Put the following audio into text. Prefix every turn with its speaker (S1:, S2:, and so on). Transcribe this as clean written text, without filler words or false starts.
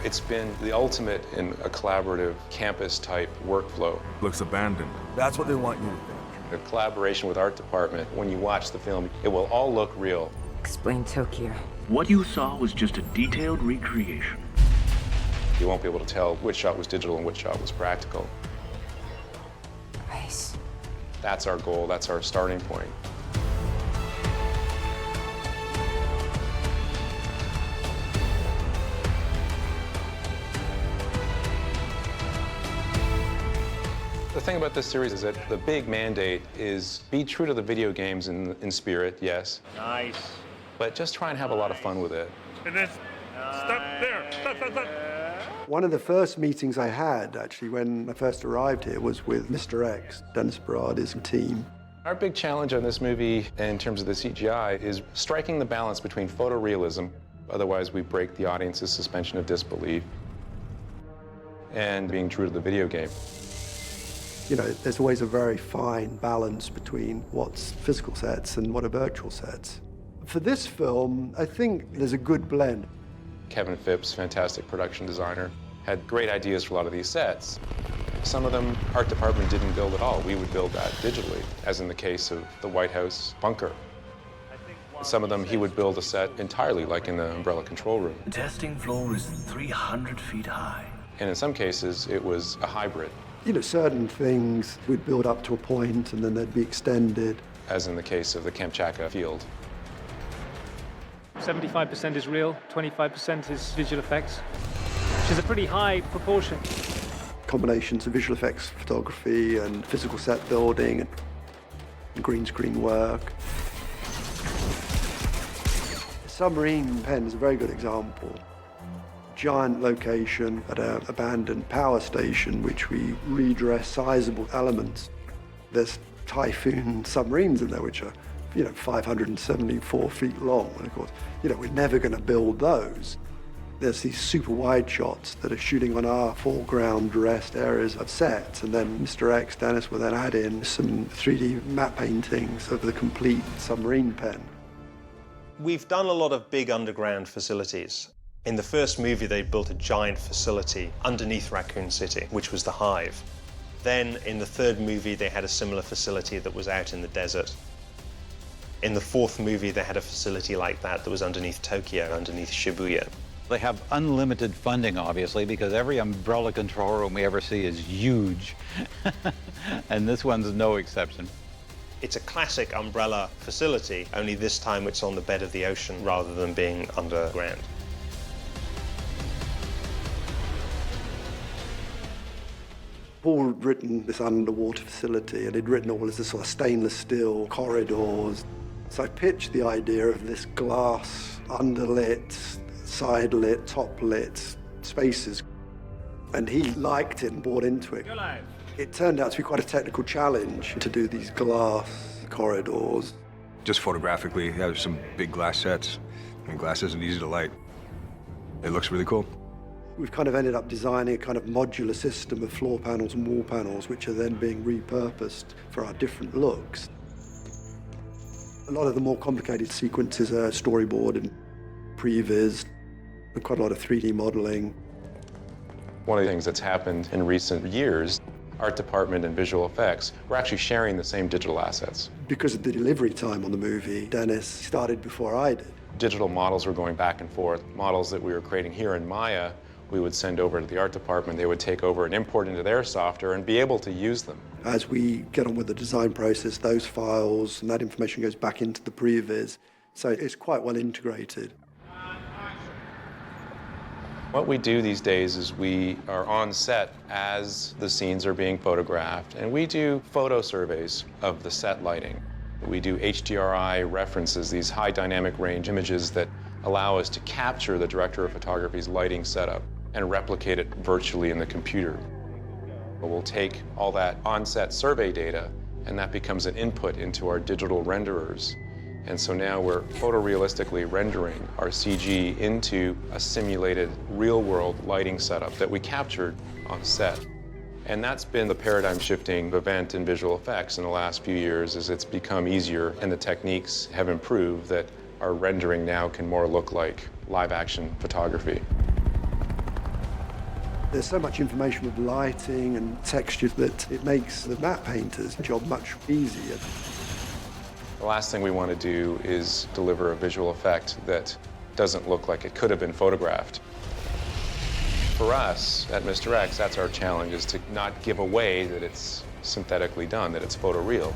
S1: It's been the ultimate in a collaborative campus-type workflow.
S2: Looks abandoned.
S3: That's what they want you to think.
S1: A collaboration with art department, when you watch the film, it will all look real.
S4: Explain Tokyo.
S5: What you saw was just a detailed recreation.
S1: You won't be able to tell which shot was digital and which shot was practical.
S4: Nice.
S1: That's our goal, that's our starting point. The thing about this series is that the big mandate is be true to the video games in spirit, yes.
S5: Nice.
S1: But just try and have a lot of fun with it.
S2: And then stop there. Stop.
S6: One of the first meetings I had, actually, when I first arrived here, was with Mr. X, Dennis Berardi's team.
S1: Our big challenge on this movie, in terms of the CGI, is striking the balance between photorealism, otherwise we break the audience's suspension of disbelief, and being true to the video game.
S6: You know, there's always a very fine balance between what's physical sets and what are virtual sets. For this film, I think there's a good blend.
S1: Kevin Phipps, fantastic production designer, had great ideas for a lot of these sets. Some of them, art department didn't build at all. We would build that digitally, as in the case of the White House bunker. Some of them, he would build a set entirely, like in the Umbrella control room.
S5: The testing floor is 300 feet high.
S1: And in some cases, it was a hybrid.
S6: You know, certain things would build up to a point and then they'd be extended.
S1: As in the case of the Kamchatka field.
S7: 75% is real, 25% is visual effects, which is a pretty high proportion.
S6: Combinations of visual effects, photography, and physical set building, and green screen work. Submarine Pen is a very good example. Giant location at an abandoned power station, which we redress sizable elements. There's Typhoon submarines in there, which are, 574 feet long. And of course, we're never going to build those. There's these super wide shots that are shooting on our foreground dressed areas of sets, and then Mr. X, Dennis, will then add in some 3D map paintings of the complete submarine pen.
S8: We've done a lot of big underground facilities. In the first movie, they built a giant facility underneath Raccoon City, which was the Hive. Then, in the third movie, they had a similar facility that was out in the desert. In the fourth movie, they had a facility like that was underneath Tokyo, underneath Shibuya.
S9: They have unlimited funding, obviously, because every umbrella control room we ever see is huge. And this one's no exception.
S8: It's a classic umbrella facility, only this time it's on the bed of the ocean rather than being underground.
S6: Paul had written this underwater facility, and he'd written all this sort of stainless steel corridors. So I pitched the idea of this glass, underlit, side-lit, top-lit spaces. And he liked it and bought into it. It turned out to be quite a technical challenge to do these glass corridors.
S2: Just photographically, there's some big glass sets, and glass isn't easy to light. It looks really cool.
S6: We've kind of ended up designing a kind of modular system of floor panels and wall panels, which are then being repurposed for our different looks. A lot of the more complicated sequences are storyboard and previs, and quite a lot of 3D modeling.
S1: One of the things that's happened in recent years, art department and visual effects, we're actually sharing the same digital assets.
S6: Because of the delivery time on the movie, Dennis started before I did.
S1: Digital models were going back and forth. Models that we were creating here in Maya, we would send over to the art department. They would take over and import into their software and be able to use them.
S6: As we get on with the design process, those files and that information goes back into the previs. So it's quite well integrated.
S1: What we do these days is we are on set as the scenes are being photographed, and we do photo surveys of the set lighting. We do HDRI references, these high dynamic range images that allow us to capture the director of photography's lighting setup and replicate it virtually in the computer. We'll take all that on-set survey data, and that becomes an input into our digital renderers. And so now we're photorealistically rendering our CG into a simulated real-world lighting setup that we captured on set. And that's been the paradigm-shifting event in visual effects in the last few years, as it's become easier and the techniques have improved that our rendering now can more look like live-action photography.
S6: There's so much information with lighting and texture that it makes the matte painter's job much easier.
S1: The last thing we want to do is deliver a visual effect that doesn't look like it could have been photographed. For us at Mr. X, that's our challenge, is to not give away that it's synthetically done, that it's photoreal.